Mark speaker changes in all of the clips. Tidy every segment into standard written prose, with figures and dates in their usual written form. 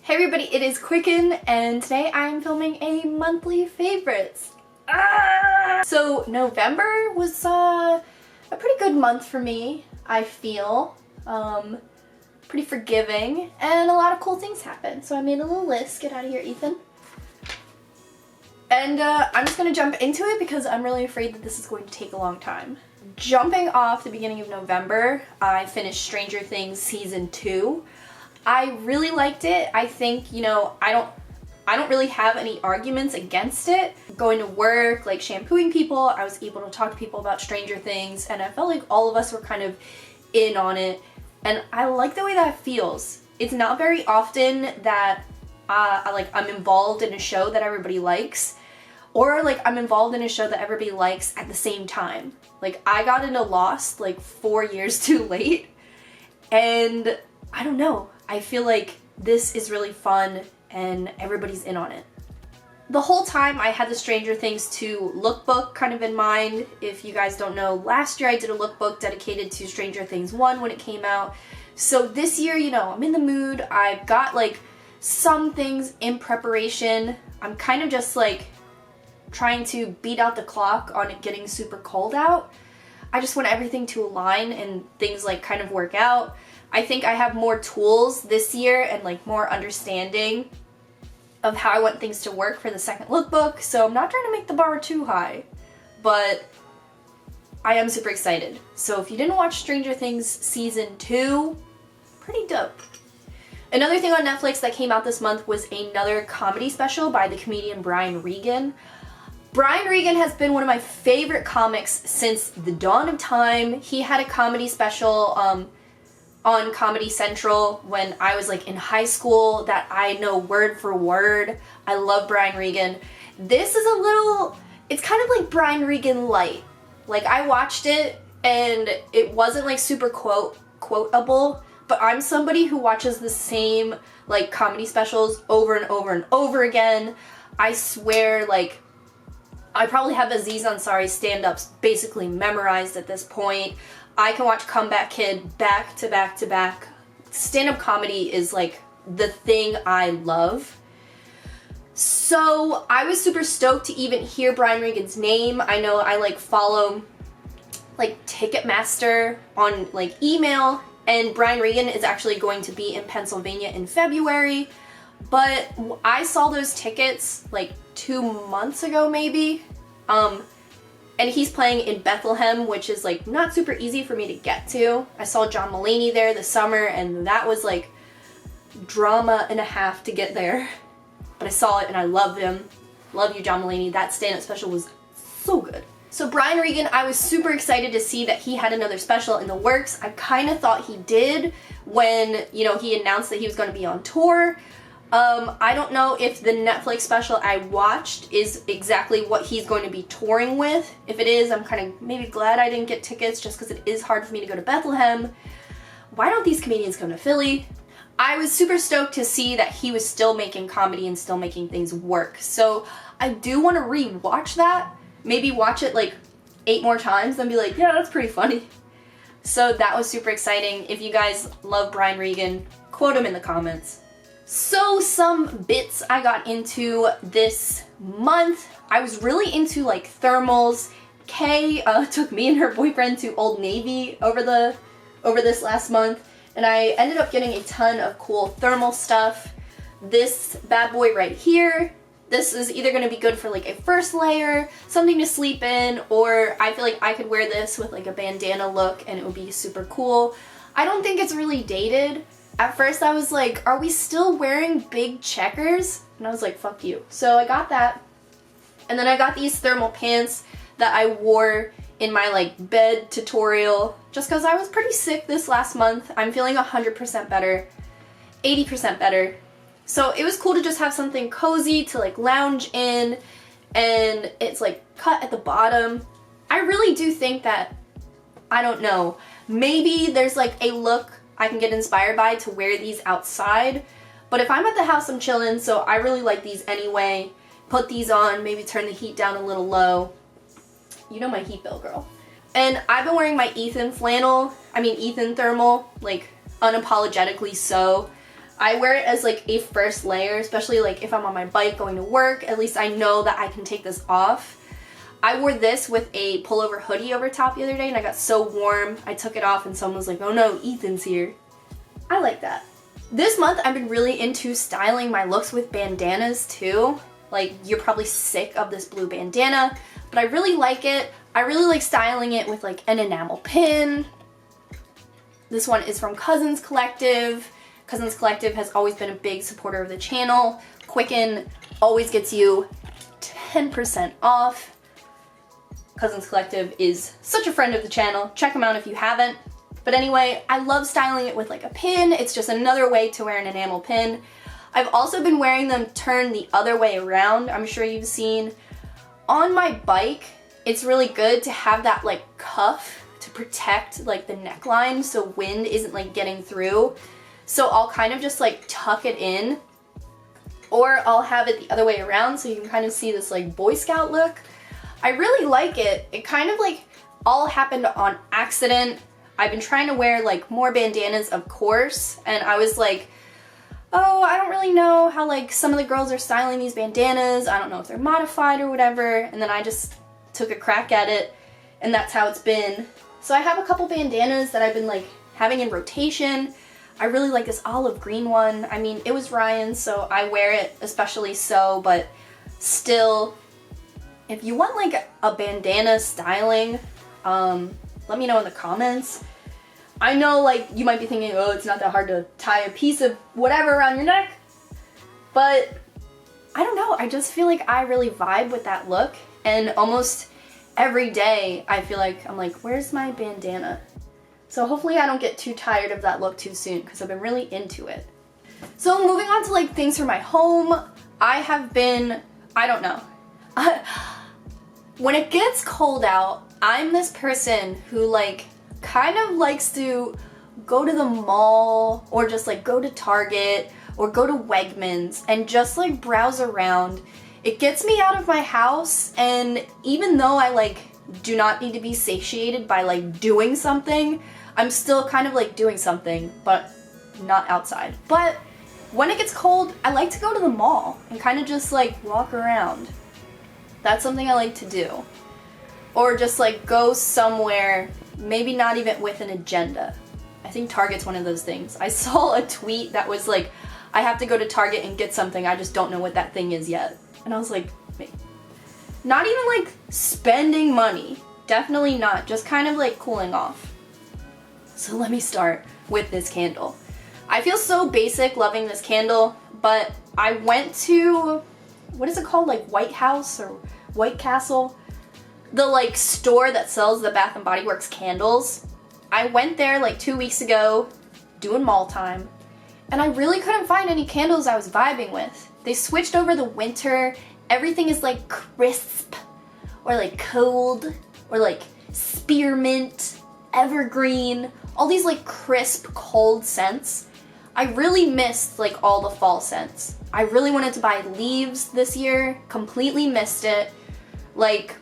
Speaker 1: Hey everybody, it is qcknd, and today I'm filming a monthly favorites. So November was a pretty good month for me, I feel. Pretty forgiving, and a lot of cool things happened. So I made a little list. Get out of here, Ethan. And I'm just gonna jump into it because I'm really afraid that this is going to take a long time. Jumping off the beginning of November, I finished Stranger Things Season 2. I really liked it. I think, you know, I don't really have any arguments against it. Going to work, like shampooing people, I was able to talk to people about Stranger Things, and I felt like all of us were kind of in on it. And I like the way that feels. It's not very often that I'm involved in a show that everybody likes, or like I'm involved in a show that everybody likes at the same time. Like I got into Lost like 4 years too late, and I don't know. I feel like this is really fun and everybody's in on it. The whole time I had the Stranger Things 2 lookbook kind of in mind. If you guys don't know, last year I did a lookbook dedicated to Stranger Things 1 when it came out. So this year, you know, I'm in the mood. I've got like some things in preparation. I'm kind of just like trying to beat out the clock on it getting super cold out. I just want everything to align and things like kind of work out. I think I have more tools this year and like more understanding of how I want things to work for the second lookbook, so I'm not trying to make the bar too high, but I am super excited. So if you didn't watch Stranger Things Season 2, pretty dope. Another thing on Netflix that came out this month was another comedy special by the comedian Brian Regan. Brian Regan has been one of my favorite comics since the dawn of time. He had a comedy special on Comedy Central when I was like in high school that I know word for word. I love Brian Regan. This is it's kind of like Brian Regan light. Like I watched it and it wasn't like super quotable, but I'm somebody who watches the same like comedy specials over and over and over again. I swear, like I probably have Aziz Ansari's stand-ups basically memorized at this point. I can watch Comeback Kid back to back to back. Stand-up comedy is like the thing I love. So I was super stoked to even hear Brian Regan's name. I know I like follow like Ticketmaster on like email, and Brian Regan is actually going to be in Pennsylvania in February. But I saw those tickets like 2 months ago maybe. And he's playing in Bethlehem, which is like not super easy for me to get to. I saw John Mulaney there this summer, and that was like drama and a half to get there. But I saw it and I loved him. Love you, John Mulaney. That stand-up special was so good. So Brian Regan, I was super excited to see that he had another special in the works. I kind of thought he did when, you know, he announced that he was going to be on tour. I don't know if the Netflix special I watched is exactly what he's going to be touring with. If it is, I'm kind of maybe glad I didn't get tickets just because it is hard for me to go to Bethlehem. Why don't these comedians come to Philly? I was super stoked to see that he was still making comedy and still making things work. So I do want to re-watch that. Maybe watch it like 8 more times and be like, yeah, that's pretty funny. So that was super exciting. If you guys love Brian Regan, quote him in the comments. So some bits I got into this month. I was really into like thermals. Kay took me and her boyfriend to Old Navy over this last month, and I ended up getting a ton of cool thermal stuff. This bad boy right here, this is either going to be good for like a first layer, something to sleep in, or I feel like I could wear this with like a bandana look and it would be super cool. I don't think it's really dated. At first I was like, are we still wearing big checkers? And I was like, fuck you. So I got that. And then I got these thermal pants that I wore in my like bed tutorial just because I was pretty sick this last month. I'm feeling 100% better, 80% better. So it was cool to just have something cozy to like lounge in, and it's like cut at the bottom. I really do think that, I don't know, maybe there's like a look I can get inspired by to wear these outside. But if I'm at the house, I'm chilling, so I really like these anyway. Put these on, maybe turn the heat down a little low. You know my heat bill, girl. And I've been wearing my Ethan thermal, like unapologetically so. I wear it as like a first layer, especially like if I'm on my bike going to work. At least I know that I can take this off. I wore this with a pullover hoodie over top the other day and I got so warm. I took it off and someone was like, oh no, Ethan's here. I like that. This month I've been really into styling my looks with bandanas too. Like, you're probably sick of this blue bandana, but I really like it. I really like styling it with like an enamel pin. This one is from Cousins Collective. Cousins Collective has always been a big supporter of the channel. Quicken always gets you 10% off. Cousins Collective is such a friend of the channel. Check them out if you haven't. But anyway, I love styling it with like a pin. It's just another way to wear an enamel pin. I've also been wearing them turned the other way around. I'm sure you've seen. On my bike, it's really good to have that like cuff to protect like the neckline so wind isn't like getting through. So I'll kind of just like tuck it in, or I'll have it the other way around so you can kind of see this like Boy Scout look. I really like it. It kind of like all happened on accident. I've been trying to wear like more bandanas, of course, and I was like, oh, I don't really know how like some of the girls are styling these bandanas. I don't know if they're modified or whatever. And then I just took a crack at it and that's how it's been. So I have a couple bandanas that I've been like having in rotation. I really like this olive green one. I mean, it was Ryan's, so I wear it especially so, but still, if you want like a bandana styling, let me know in the comments. I know like you might be thinking, oh, it's not that hard to tie a piece of whatever around your neck, but I don't know. I just feel like I really vibe with that look, and almost every day I feel like I'm like, where's my bandana? So hopefully I don't get too tired of that look too soon because I've been really into it. So moving on to like things for my home, I have been, I don't know. When it gets cold out, I'm this person who like kind of likes to go to the mall or just like go to Target or go to Wegmans and just like browse around. It gets me out of my house, and even though I like do not need to be satiated by like doing something, I'm still kind of like doing something, but not outside. But when it gets cold, I like to go to the mall and kind of just like walk around. That's something I like to do. Or just like go somewhere, maybe not even with an agenda. I think Target's one of those things. I saw a tweet that was like, I have to go to Target and get something, I just don't know what that thing is yet. And I was like, not even like spending money. Definitely not. Just kind of like cooling off. So let me start with this candle. I feel so basic loving this candle, but I went to, what is it called? Like White House or White Castle? The like store that sells the Bath & Body Works candles. I went there like 2 weeks ago doing mall time, and I really couldn't find any candles I was vibing with. They switched over the winter. Everything is like crisp or like cold or like spearmint, evergreen, all these like crisp cold scents. I really missed like all the fall scents. I really wanted to buy leaves this year, completely missed it. Like,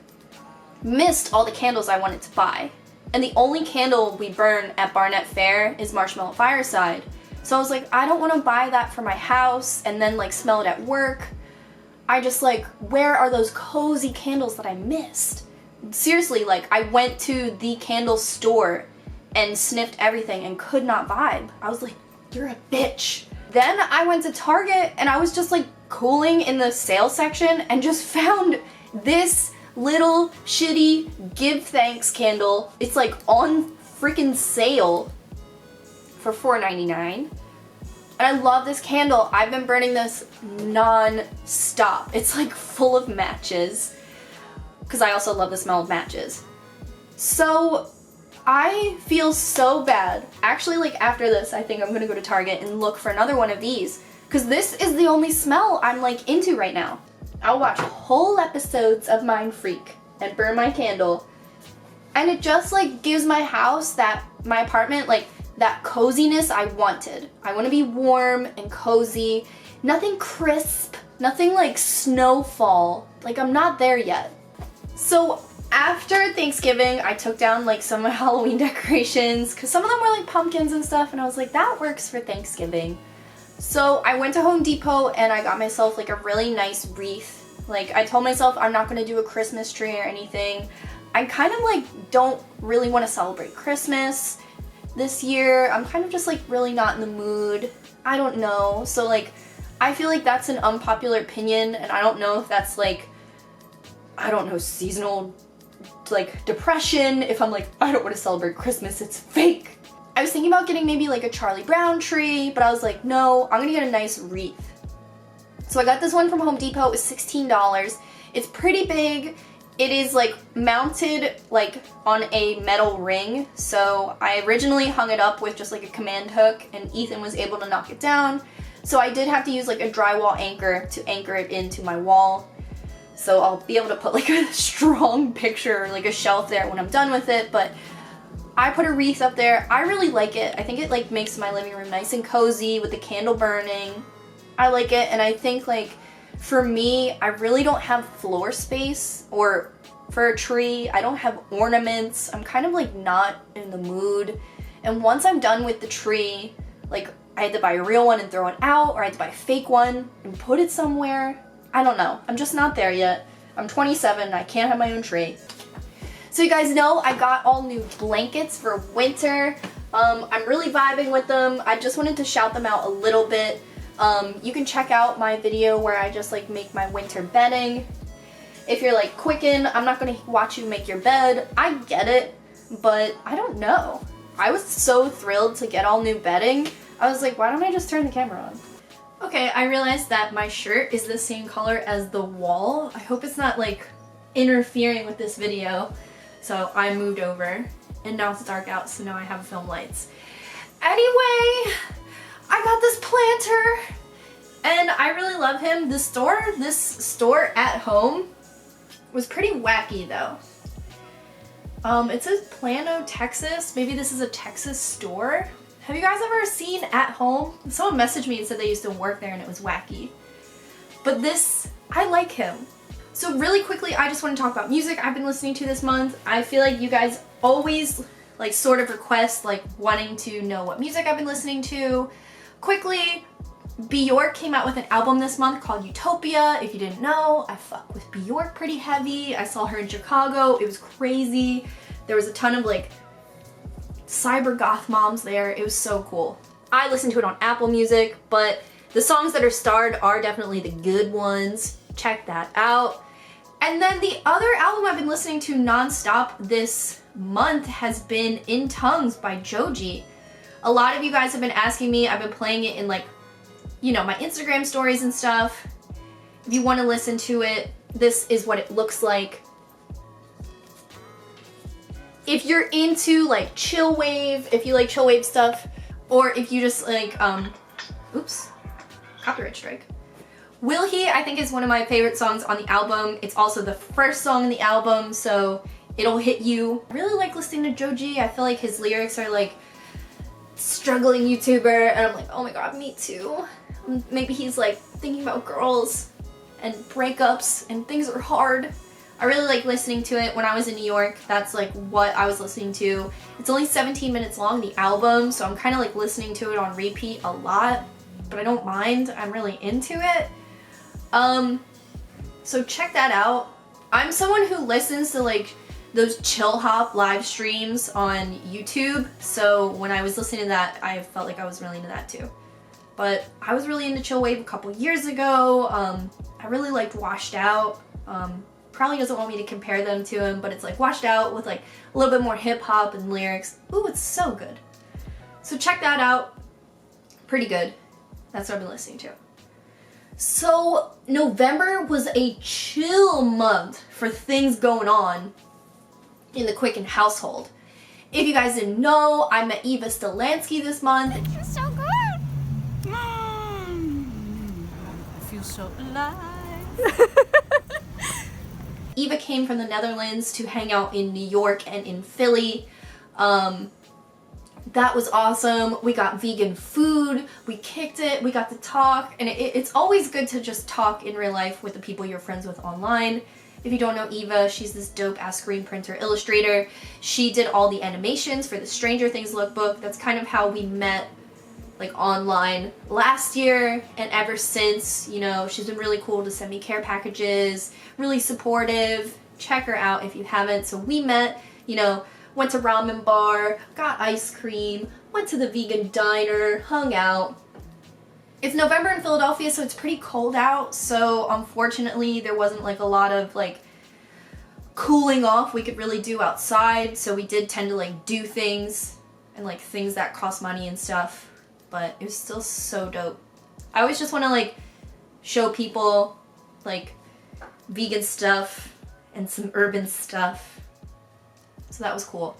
Speaker 1: missed all the candles I wanted to buy. And the only candle we burn at Barnett Fair is Marshmallow Fireside. So I was like, I don't want to buy that for my house and then like smell it at work. I just like, where are those cozy candles that I missed? Seriously, like I went to the candle store and sniffed everything and could not vibe. I was like, you're a bitch. Then I went to Target and I was just like cooling in the sale section and just found this little shitty give thanks candle. It's like on freaking sale for $4.99. And I love this candle. I've been burning this non-stop. It's like full of matches because I also love the smell of matches. So I feel so bad. Actually, like after this, I think I'm gonna go to Target and look for another one of these because this is the only smell I'm like into right now. I'll watch whole episodes of Mind Freak and burn my candle, and it just like gives my house, my apartment, like that coziness I wanted. I want to be warm and cozy, nothing crisp, nothing like snowfall. Like I'm not there yet. So after Thanksgiving, I took down like some of my Halloween decorations because some of them were like pumpkins and stuff, and I was like, that works for Thanksgiving. So I went to Home Depot and I got myself like a really nice wreath. Like I told myself I'm not gonna do a Christmas tree or anything. I kind of like don't really want to celebrate Christmas this year. I'm kind of just like really not in the mood. I don't know. So like I feel like that's an unpopular opinion, and I don't know if that's like, I don't know, seasonal like depression, if I'm like, I don't want to celebrate Christmas, it's fake. I was thinking about getting maybe like a Charlie Brown tree, but I was like, no, I'm gonna get a nice wreath. So I got this one from Home Depot. It was $16. It's pretty big. It is like mounted like on a metal ring. So I originally hung it up with just like a command hook, and Ethan was able to knock it down. So I did have to use like a drywall anchor to anchor it into my wall. So I'll be able to put like a strong picture, like a shelf there when I'm done with it, but I put a wreath up there. I really like it. I think it like makes my living room nice and cozy with the candle burning. I like it, and I think like for me, I really don't have floor space, or for a tree, I don't have ornaments. I'm kind of like not in the mood. And once I'm done with the tree, like I had to buy a real one and throw it out, or I had to buy a fake one and put it somewhere. I don't know. I'm just not there yet. I'm 27, I can't have my own tree. So you guys know I got all new blankets for winter. I'm really vibing with them. I just wanted to shout them out a little bit. You can check out my video where I just like make my winter bedding. If you're like, Quicken, I'm not gonna watch you make your bed. I get it, but I don't know. I was so thrilled to get all new bedding. I was like, why don't I just turn the camera on? Okay, I realized that my shirt is the same color as the wall. I hope it's not like interfering with this video. So I moved over, and now it's dark out, so now I have film lights. Anyway, I got this planter, and I really love him. This store at home was pretty wacky though. It says Plano, Texas. Maybe this is a Texas store. Have you guys ever seen At Home? Someone messaged me and said they used to work there and it was wacky. But this, I like him. So really quickly, I just want to talk about music I've been listening to this month. I feel like you guys always like sort of request like wanting to know what music I've been listening to. Quickly, Bjork came out with an album this month called Utopia. If you didn't know, I fuck with Bjork pretty heavy. I saw her in Chicago. It was crazy. There was a ton of like cyber goth moms there. It was so cool. I listened to it on Apple Music, but the songs that are starred are definitely the good ones. Check that out. And then the other album I've been listening to nonstop this month has been In Tongues by Joji. A lot of you guys have been asking me. I've been playing it in like, you know, my Instagram stories and stuff. If you want to listen to it, this is what it looks like. If you're into like chill wave, if you like chill wave stuff, or if you just like, oops, copyright strike. Will He, I think, is one of my favorite songs on the album. It's also the first song in the album, so it'll hit you. I really like listening to Joji. I feel like his lyrics are like struggling YouTuber, and I'm like, oh my god, me too. Maybe he's like thinking about girls and breakups and things are hard. I really like listening to it. When I was in New York, that's like what I was listening to. It's only 17 minutes long, the album, so I'm kind of like listening to it on repeat a lot, but I don't mind. I'm really into it. So check that out. I'm someone who listens to like those chill hop live streams on YouTube, so when I was listening to that, I felt like I was really into that too. But I was really into chill wave a couple years ago. I really liked Washed Out. Probably doesn't want me to compare them to him, but it's like Washed Out with like a little bit more hip hop and lyrics. Ooh, it's so good. So check that out. Pretty good. That's what I've been listening to. So November was a chill month for things going on in the Quicken household. If you guys didn't know, I met Eva Stelansky this month.
Speaker 2: You're so good. I feel so alive.
Speaker 1: Eva came from the Netherlands to hang out in New York and in Philly. That was awesome. We got vegan food, we kicked it, we got to talk, and it's always good to just talk in real life with the people you're friends with online. If you don't know Eva, she's this dope ass screen printer illustrator. She did all the animations for the Stranger Things lookbook. That's kind of how we met like online last year, and ever since, you know, she's been really cool to send me care packages, really supportive. Check her out if you haven't. So we met, you know, went to ramen bar, got ice cream, went to the vegan diner, hung out. It's November in Philadelphia, so it's pretty cold out, so unfortunately there wasn't like a lot of like cooling off we could really do outside, so we did tend to like do things and like things that cost money and stuff, but it was still so dope. I always just want to like show people like vegan stuff and some urban stuff, so that was cool.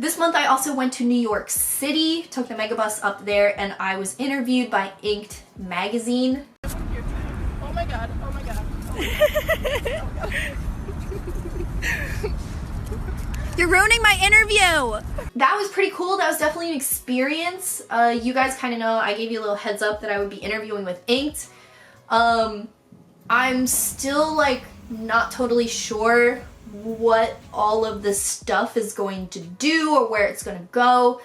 Speaker 1: This month I also went to New York City, took the megabus up there, and I was interviewed by Inked magazine.
Speaker 2: Oh my god, oh my god.
Speaker 1: You're ruining my interview! That was pretty cool. That was definitely an experience. You guys kind of know, I gave you a little heads up that I would be interviewing with Inked. I'm still like not totally sure what all of this stuff is going to do or where it's going to go.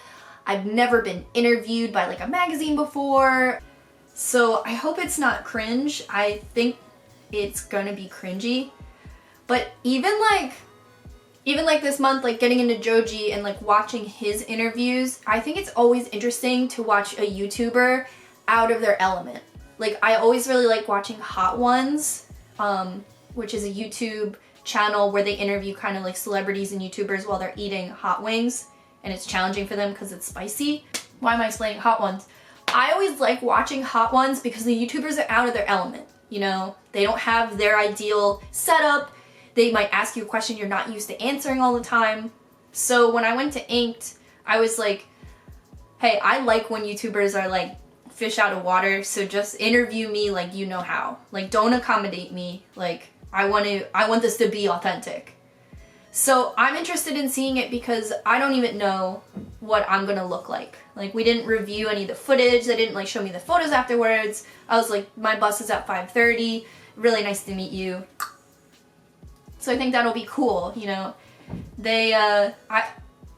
Speaker 1: I've never been interviewed by like a magazine before, so I hope it's not cringe. I think it's gonna be cringy, but even like this month, like getting into Joji and like watching his interviews, I think it's always interesting to watch a YouTuber out of their element. Like I always really like watching Hot Ones, which is a YouTube channel where they interview kind of like celebrities and YouTubers while they're eating hot wings, and it's challenging for them because it's spicy. Why am I explaining Hot Ones? I always like watching Hot Ones because the YouTubers are out of their element, you know? They don't have their ideal setup. They might ask you a question you're not used to answering all the time. So when I went to Inked, I was like, hey, I like when YouTubers are like fish out of water, so just interview me like you know how. Like don't accommodate me, like I want this to be authentic. So I'm interested in seeing it because I don't even know what I'm gonna look like. Like we didn't review any of the footage. They didn't like show me the photos afterwards. I was like, my bus is at 5:30. Really nice to meet you. So I think that'll be cool, you know.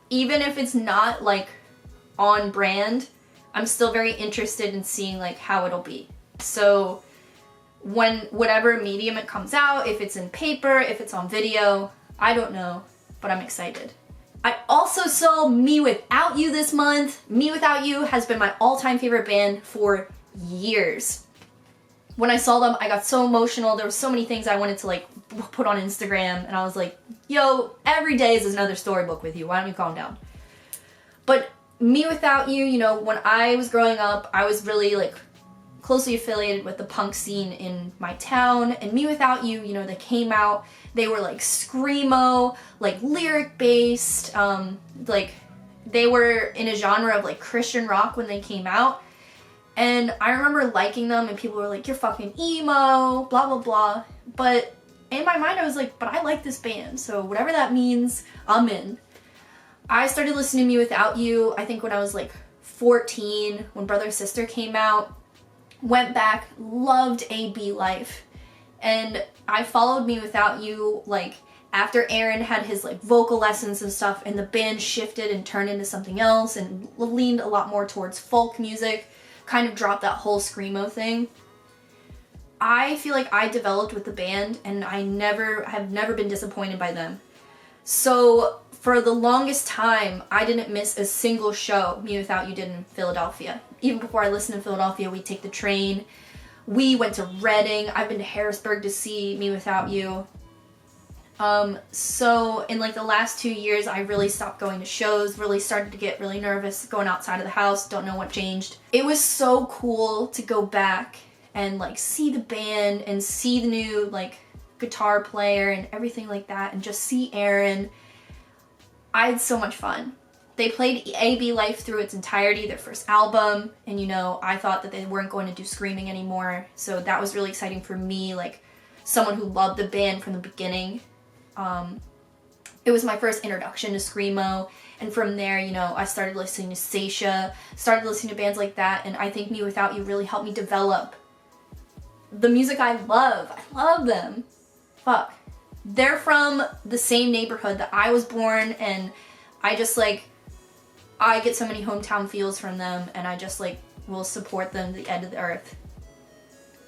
Speaker 1: Even if it's not like on brand, I'm still very interested in seeing like how it'll be. So when whatever medium it comes out, if it's in paper, if it's on video, I don't know, but I'm excited. I also saw Me Without You this month. Me Without You has been my all-time favorite band for years. When I saw them, I got so emotional. There were so many things I wanted to like put on Instagram, and I was like, yo, every day is another storybook with you. Why don't you calm down? But Me Without You, you know, when I was growing up, I was really like closely affiliated with the punk scene in my town, and Me Without You, you know, they came out, they were like screamo, like lyric based, like they were in a genre of like Christian rock when they came out, and I remember liking them and people were like, you're fucking emo, blah blah blah, but in my mind I was like, but I like this band, so whatever that means, I'm in. I started listening to Me Without You, I think when I was like 14, when Brother Sister came out. Went back, loved AB Life, and I followed Me Without You like after Aaron had his like vocal lessons and stuff, and the band shifted and turned into something else and leaned a lot more towards folk music, kind of dropped that whole screamo thing. I feel like I developed with the band, and I have never been disappointed by them. So for the longest time, I didn't miss a single show Me Without You did in Philadelphia. Even before I listened in Philadelphia, we'd take the train. We went to Reading. I've been to Harrisburg to see Me Without You. So in like the last 2 years, I really stopped going to shows, really started to get really nervous going outside of the house, don't know what changed. It was so cool to go back and like see the band and see the new like guitar player and everything like that, and just see Aaron. I had so much fun. They played AB Life through its entirety, their first album, and you know, I thought that they weren't going to do screaming anymore, so that was really exciting for me, like someone who loved the band from the beginning. It was my first introduction to screamo, and from there, you know, I started listening to Seisha, started listening to bands like that, and I think Me Without You really helped me develop the music I love. I love them. Fuck. They're from the same neighborhood that I was born, and I just like, I get so many hometown feels from them, and I just like will support them to the end of the earth.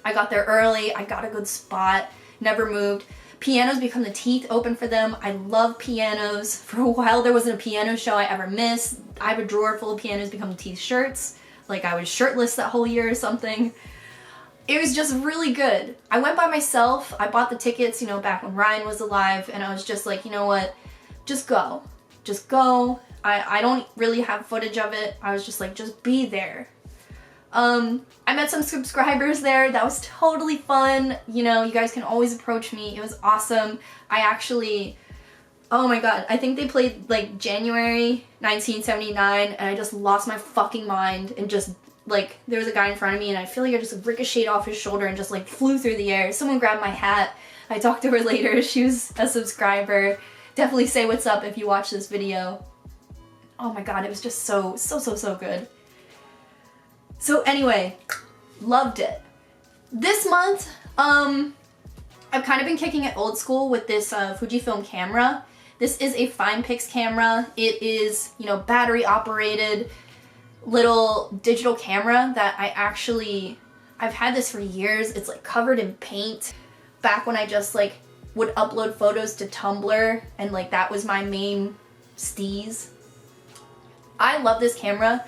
Speaker 1: I got there early, I got a good spot, never moved. Pianos become the teeth open for them. I love pianos. For a while there wasn't a piano show I ever missed. I have a drawer full of pianos become the teeth shirts. Like I was shirtless that whole year or something. It was just really good. I went by myself. I bought the tickets, you know, back when Ryan was alive, and I was just like, you know what? Just go. Just go. I don't really have footage of it. I was just like, just be there. I met some subscribers there. That was totally fun. You know, you guys can always approach me. It was awesome. I actually, oh my god, I think they played like January 1979, and I just lost my fucking mind, and just like, there was a guy in front of me and I feel like I just ricocheted off his shoulder and just like flew through the air. Someone grabbed my hat. I talked to her later. She was a subscriber. Definitely say what's up if you watch this video. Oh my god, it was just so good. So anyway, loved it. This month, I've kind of been kicking it old school with this Fujifilm camera. This is a FinePix camera. It is, you know, battery operated little digital camera that I've had this for years. It's like covered in paint. Back when I just like would upload photos to Tumblr, and like that was my main steez. I love this camera.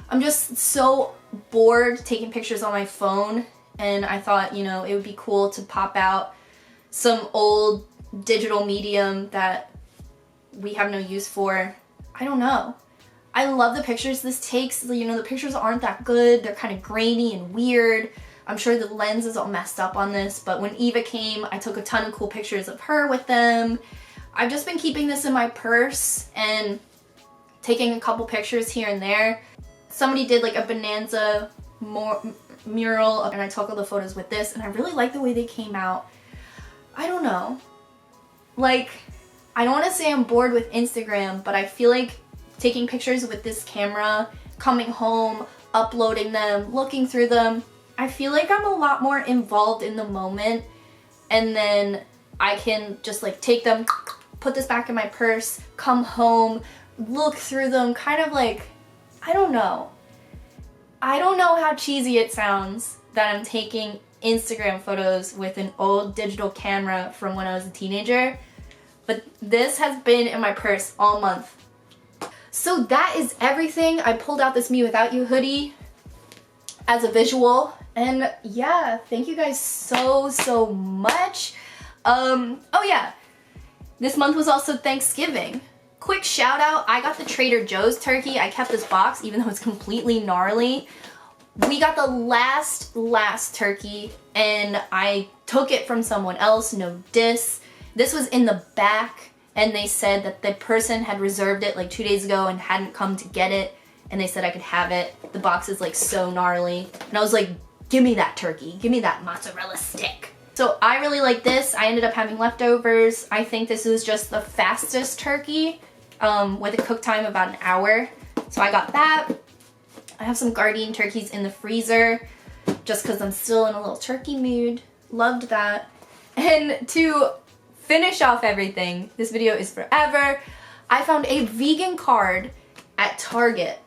Speaker 1: I'm just so bored taking pictures on my phone, and I thought, you know, it would be cool to pop out some old digital medium that we have no use for. I don't know. I love the pictures this takes. You know, the pictures aren't that good. They're kind of grainy and weird. I'm sure the lens is all messed up on this, but when Eva came, I took a ton of cool pictures of her with them. I've just been keeping this in my purse and taking a couple pictures here and there. Somebody did like a Bonanza mural, and I took all the photos with this, and I really like the way they came out. I don't know. Like, I don't want to say I'm bored with Instagram, but I feel like taking pictures with this camera, coming home, uploading them, looking through them, I feel like I'm a lot more involved in the moment, and then I can just like take them, put this back in my purse, come home, look through them, kind of like, I don't know. I don't know how cheesy it sounds that I'm taking Instagram photos with an old digital camera from when I was a teenager, but this has been in my purse all month. So that is everything. I pulled out this Me Without You hoodie as a visual, and yeah, thank you guys so much. Oh yeah, this month was also Thanksgiving. Quick shout out, I got the Trader Joe's turkey. I kept this box even though it's completely gnarly. We got the last turkey, and I took it from someone else, no diss. This was in the back, and they said that the person had reserved it like 2 days ago and hadn't come to get it, and they said I could have it. The box is like so gnarly, and I was like, give me that turkey, give me that mozzarella stick. So I really like this. I ended up having leftovers. I think this is just the fastest turkey with a cook time of about an hour. So I got that. I have some Gardein turkeys in the freezer just because I'm still in a little turkey mood. Loved that. And to finish off everything, this video is forever, I found a vegan card at Target,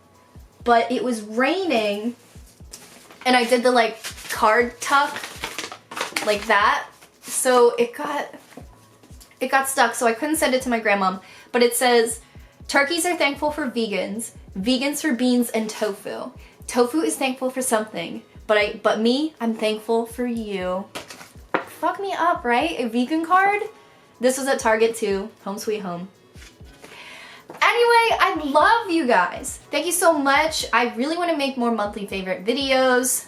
Speaker 1: but it was raining, and I did the like card tuck like that, so it got stuck, so I couldn't send it to my grandmom. But it says, turkeys are thankful for vegans, vegans for beans and tofu. Tofu is thankful for something, but me, I'm thankful for you. Fuck me up, right? A vegan card? This was at Target too. Home sweet home. Anyway, I love you guys. Thank you so much. I really want to make more monthly favorite videos.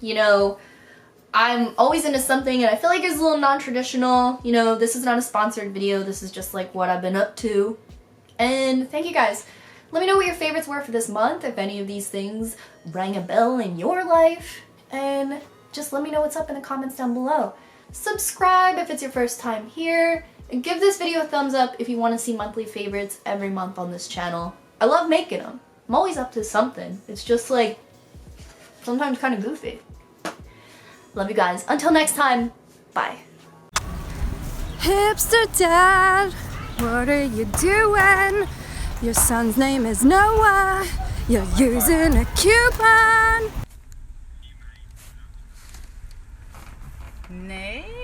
Speaker 1: You know, I'm always into something, and I feel like it's a little non-traditional. You know, this is not a sponsored video. This is just like what I've been up to. And thank you guys. Let me know what your favorites were for this month, if any of these things rang a bell in your life. And just let me know what's up in the comments down below. Subscribe if it's your first time here. And give this video a thumbs up if you want to see monthly favorites every month on this channel. I love making them. I'm always up to something. It's just like, sometimes kind of goofy. Love you guys. Until next time, bye.
Speaker 3: Hipster dad, what are you doing? Your son's name is Noah. You're using a coupon.
Speaker 4: Nee.